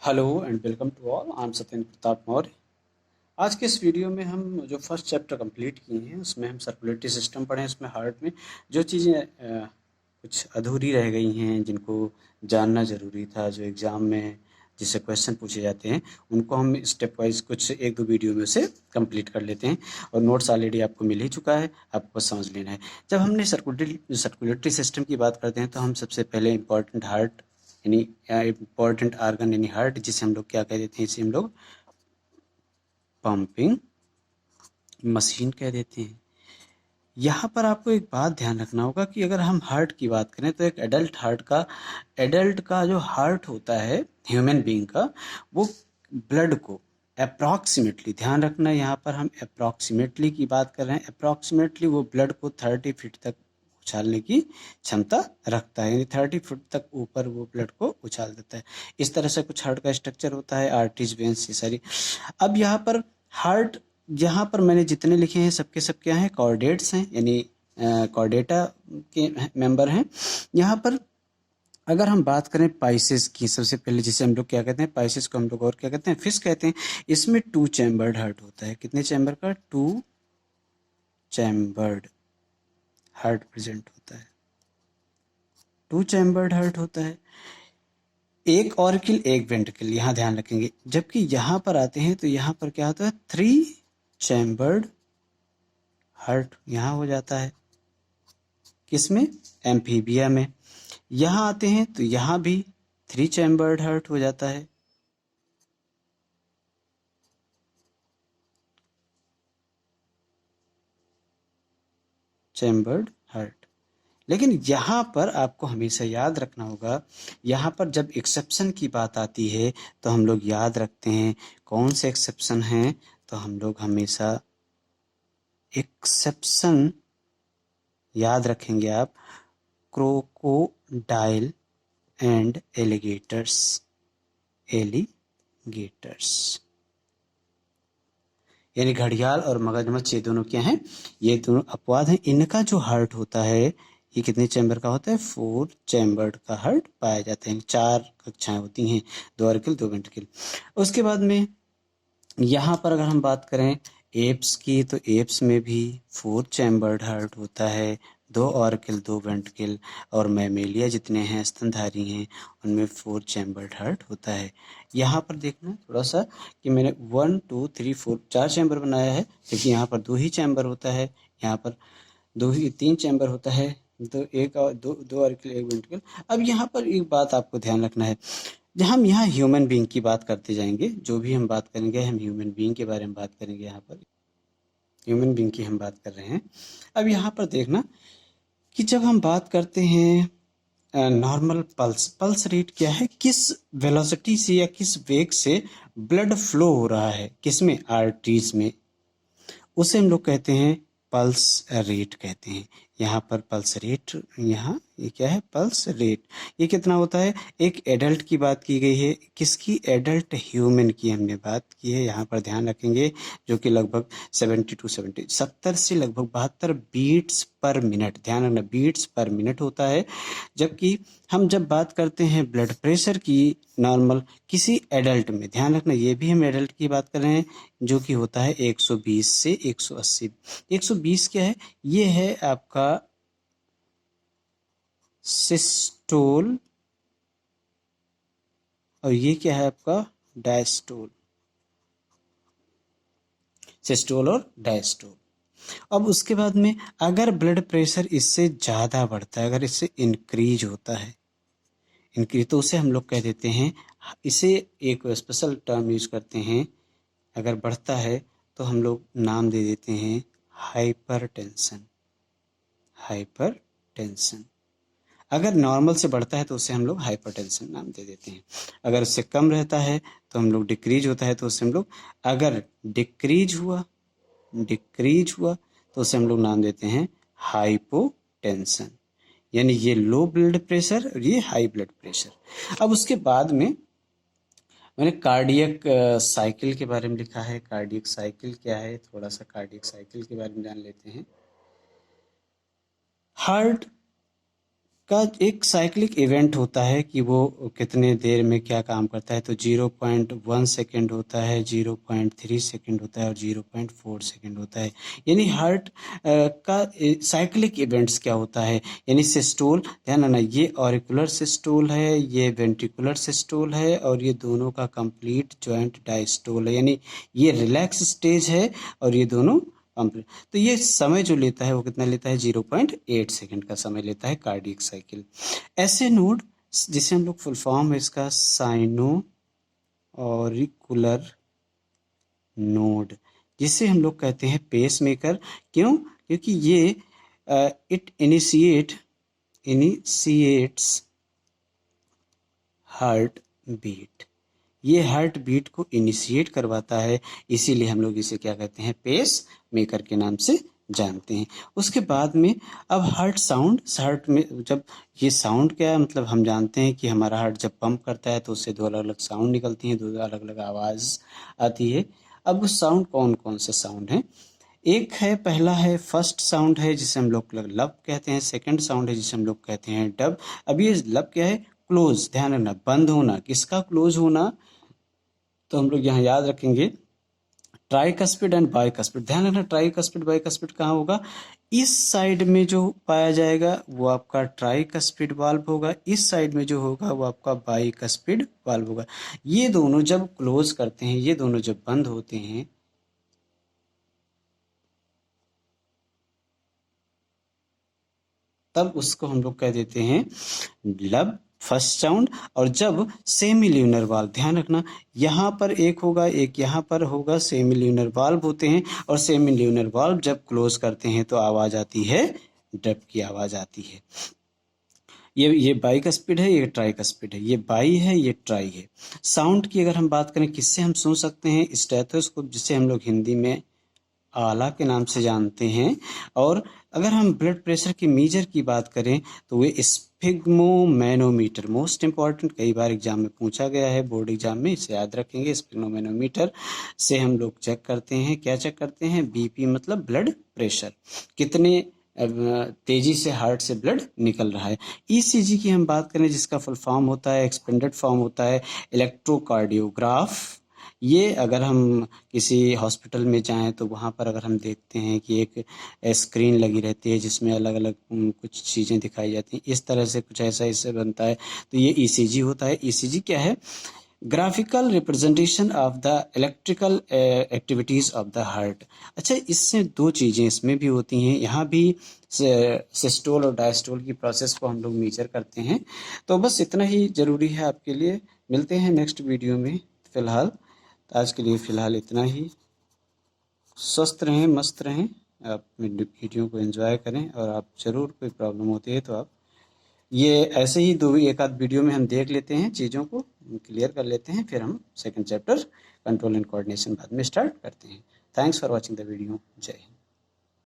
Hello and welcome to all. I am Satyendra Pratap Maurya. आज के इस वीडियो में हम जो फर्स्ट चैप्टर कंप्लीट किए हैं उसमें हम सर्कुलेटरी सिस्टम पढ़े। उसमें हार्ट में जो चीज़ें कुछ अधूरी रह गई हैं, जिनको जानना ज़रूरी था, जो एग्ज़ाम में जिससे क्वेश्चन पूछे जाते हैं, उनको हम स्टेप वाइज कुछ एक दो वीडियो में से कंप्लीट कर लेते हैं। और नोट्स ऑलरेडी आपको मिल ही चुका है, आपको बस समझ लेना है। जब हमने सर्कुलेटरी सिस्टम की बात करते हैं तो हम सबसे पहले इम्पॉर्टेंट हार्ट यानी इम्पॉर्टेंट आर्गन यानी हार्ट, जिसे हम लोग क्या कह देते हैं, इसे हम लोग पंपिंग मशीन कह देते हैं। यहाँ पर आपको एक बात ध्यान रखना होगा कि अगर हम हार्ट की बात करें तो एक एडल्ट का जो हार्ट होता है ह्यूमन बीइंग का, वो ब्लड को अप्रॉक्सीमेटली, ध्यान रखना यहाँ पर हम अप्रॉक्सीमेटली की बात कर रहे हैं, अप्रॉक्सीमेटली वो ब्लड को 30 फीट तक उछालने की क्षमता रखता है, यानी 30 फुट तक ऊपर वो ब्लड को उछाल देता है। इस तरह से कुछ हार्ट का स्ट्रक्चर होता है, आर्टरीज, वेन्स, ये सारी। अब यहाँ पर हार्ट, यहाँ पर मैंने जितने लिखे हैं सबके सब क्या हैं, कॉर्डेट्स हैं, यानी कॉर्डेटा के मेंबर हैं। यहाँ पर अगर हम बात करें पाइसेस की, सबसे पहले जिसे हम लोग क्या कहते हैं, पाइसेस को हम लोग और क्या कहते हैं, फिश कहते हैं। इसमें 2 चैम्बर्ड हार्ट होता है। कितने चैम्बर का? 2 चैम्बर्ड हार्ट प्रेजेंट होता है। 2 चैम्बर्ड हार्ट होता है। एक ऑर्किल एक वेंट्रिकल, यहाँ ध्यान रखेंगे। जबकि यहाँ पर आते हैं तो यहाँ पर क्या होता है, 3 चैम्बर्ड हार्ट यहाँ हो जाता है। किसमें? एम्फीबिया में। यहाँ आते हैं तो यहाँ भी 3 चैम्बर्ड हार्ट हो जाता है। Chambered heart. लेकिन यहाँ पर आपको हमेशा याद रखना होगा, यहाँ पर जब एक्सेप्शन की बात आती है तो हम लोग याद रखते हैं कौन से एक्सेप्शन हैं। तो हम लोग हमेशा एक्सेप्शन याद रखेंगे आप, क्रोकोडाइल एंड एलिगेटर्स यानी घड़ियाल और मगरमच्छ, ये दोनों क्या हैं? ये दोनों अपवाद हैं। इनका जो हार्ट होता है ये कितने चैम्बर का होता है? 4 चैम्बर्ड का हार्ट पाया जाता है। 4 कक्षाएं होती हैं, 2 ऑर्किल 2 वेंट्रिकल। उसके बाद में यहाँ पर अगर हम बात करें एप्स की, तो एप्स में भी 4 चैम्बर्ड हार्ट होता है, 2 ऑर्किल 2 वेंट्रिकल। और मैमेलिया जितने हैं स्तनधारी हैं, उनमें 4 चैम्बर्ड हार्ट होता है। यहाँ पर देखना थोड़ा सा कि मैंने 1 2 3 4 4 चैम्बर बनाया है, क्योंकि यहाँ पर 2 ही चैम्बर होता है, यहाँ पर 3 चैम्बर होता है, तो एक और दो ऑर्किल एक वेंट्रिकल। अब यहाँ पर एक बात आपको ध्यान रखना है, जब हम यहाँ ह्यूमन बीइंग की बात करते जाएंगे, जो भी हम बात करेंगे हम ह्यूमन बीइंग के बारे में बात करेंगे। यहाँ पर ह्यूमन बीइंग की हम बात कर रहे हैं। अब यहाँ पर देखना कि जब हम बात करते हैं नॉर्मल पल्स रेट क्या है, किस वेलोसिटी से या किस वेग से ब्लड फ्लो हो रहा है, किसमें? आर्टरीज में। उसे हम लोग कहते हैं पल्स रेट कहते हैं। यहाँ पर पल्स रेट, यहाँ ये क्या है? Pulse rate. ये कितना होता है? एक एडल्ट की बात की गई है, किसकी? एडल्ट ह्यूमन की हमने बात की है। यहाँ पर ध्यान रखेंगे, जो कि लगभग 70 से लगभग 72 बीट्स पर मिनट, ध्यान रखना, बीट्स पर मिनट होता है। जबकि हम जब बात करते हैं ब्लड प्रेशर की नॉर्मल किसी एडल्ट में, ध्यान रखना ये भी हम एडल्ट की बात कर रहे हैं, जो कि होता है 120 से 180। 120 क्या है? ये है आपका सिस्टोल, और ये क्या है आपका? डायस्टोल। सिस्टोल और डायस्टोल। अब उसके बाद में अगर ब्लड प्रेशर इससे ज़्यादा बढ़ता है, अगर इससे इंक्रीज होता है, इंक्रीज, तो उसे हम लोग कह देते हैं, इसे एक स्पेशल टर्म यूज करते हैं, अगर बढ़ता है तो हम लोग नाम दे देते हैं हाइपरटेंशन। हाइपरटेंशन। अगर नॉर्मल से बढ़ता है तो उसे हम लोग हाइपरटेंशन नाम दे देते हैं। अगर उससे कम रहता है तो हम लोग डिक्रीज होता है तो उसे हम लोग, अगर डिक्रीज हुआ तो उसे हम लोग नाम देते हैं हाइपोटेंशन। यानी ये लो ब्लड प्रेशर और ये हाई ब्लड प्रेशर। अब उसके बाद में मैंने कार्डियक साइकिल के बारे में लिखा है। कार्डियक साइकिल क्या है, थोड़ा सा कार्डियक साइकिल के बारे में जान लेते हैं। हार्ट का एक साइक्लिक इवेंट होता है कि वो कितने देर में क्या काम करता है। तो 0.1 सेकेंड होता है, 0.3 सेकेंड होता है और 0.4 सेकेंड होता है। यानी हार्ट का साइक्लिक इवेंट्स क्या होता है, यानी सिस्टोल, ध्यान रखना ये ऑरिकुलर सिस्टोल है, ये वेंट्रिकुलर सिस्टोल है और ये दोनों का कंप्लीट जॉइंट डायस्टोल है। यानी ये रिलैक्स स्टेज है और ये दोनों कंप्लीट। तो ये समय जो लेता है वो कितना लेता है, 0.8 सेकेंड का समय लेता है कार्डियक साइकिल। ऐसे नोड जिसे हम लोग फुल फॉर्म है इसका साइनो ऑरिकुलर नोड, जिसे हम लोग कहते हैं पेस मेकर। क्यों? क्योंकि ये इट इनिशिएट्स हार्ट बीट, ये हार्ट बीट को इनिशिएट करवाता है, इसीलिए हम लोग इसे क्या कहते हैं, पेस मेकर के नाम से जानते हैं। उसके बाद में अब हार्ट साउंड, हार्ट में जब ये साउंड क्या है, मतलब हम जानते हैं कि हमारा हार्ट जब पंप करता है तो उससे दो अलग अलग साउंड निकलती हैं, दो अलग अलग आवाज़ आती है। अब उस साउंड कौन कौन से साउंड हैं, एक है, पहला है फर्स्ट साउंड है जिसे हम लोग लब कहते हैं, सेकंड साउंड है जिसे हम लोग कहते हैं डब। अब ये लब क्या है, क्लोज, ध्यान रखना, बंद होना। किसका क्लोज होना, तो हम लोग यहाँ याद रखेंगे ट्राइकस्पिड एंड बाइकस्पिड। ध्यान रखना ट्राइकस्पिड बाइकस्पिड कहाँ होगा, इस साइड में जो पाया जाएगा वो आपका ट्राइकस्पिड वाल्व होगा, इस साइड में जो होगा वो आपका बाइकस्पिड वाल्व होगा। ये दोनों जब क्लोज करते हैं, ये दोनों जब बंद होते हैं, तब उसको हम लोग कह देते हैं लब, फर्स्ट साउंड। और जब सेमी ल्यूनर वाल्व, ध्यान रखना यहाँ पर एक होगा, एक यहाँ पर होगा, सेमी ल्यूनर वाल्व होते हैं, और सेमी ल्यूनर वाल्व जब क्लोज करते हैं तो आवाज आती है, डब की आवाज आती है। ये बाई का स्पीड है, ये ट्राई का स्पीड है, ये बाई है, ये ट्राई है। साउंड की अगर हम बात करें किससे हम सुन सकते हैं, स्टेथोस्कोप, जिसे हम लोग हिंदी में आला के नाम से जानते हैं। और अगर हम ब्लड प्रेशर की मीजर की बात करें तो वे स्पिग्मोमैनोमीटर, मोस्ट इंपॉर्टेंट, कई बार एग्जाम में पूछा गया है, बोर्ड एग्जाम में, इसे याद रखेंगे। स्पिग्मोमैनोमीटर से हम लोग चेक करते हैं, क्या चेक करते हैं, बीपी मतलब ब्लड प्रेशर, कितने तेजी से हार्ट से ब्लड निकल रहा है। ईसीजी की हम बात करें जिसका फुल फॉर्म होता है, एक्सपेंडेड फॉर्म होता है इलेक्ट्रोकार्डियोग्राफ। ये अगर हम किसी हॉस्पिटल में जाएं तो वहाँ पर अगर हम देखते हैं कि एक स्क्रीन लगी रहती है जिसमें अलग अलग कुछ चीज़ें दिखाई जाती हैं, इस तरह से कुछ ऐसा इससे बनता है, तो ये ईसीजी होता है। ईसीजी क्या है, graphical representation of the electrical activities of the heart. अच्छा, इससे दो चीज़ें इसमें भी होती हैं, यहाँ भी सिस्टोल और डायस्टोल की प्रोसेस को हम लोग मेजर करते हैं। तो बस इतना ही ज़रूरी है आपके लिए, मिलते हैं नेक्स्ट वीडियो में। फ़िलहाल आज के लिए फ़िलहाल इतना ही। स्वस्थ रहें, मस्त रहें, आप वीडियो को एंजॉय करें, और आप ज़रूर कोई प्रॉब्लम होती है तो आप ये ऐसे ही दो एक आध वीडियो में हम देख लेते हैं, चीज़ों को क्लियर कर लेते हैं, फिर हम second chapter control and coordination बाद में स्टार्ट करते हैं। Thanks for watching the video. जय हिंद।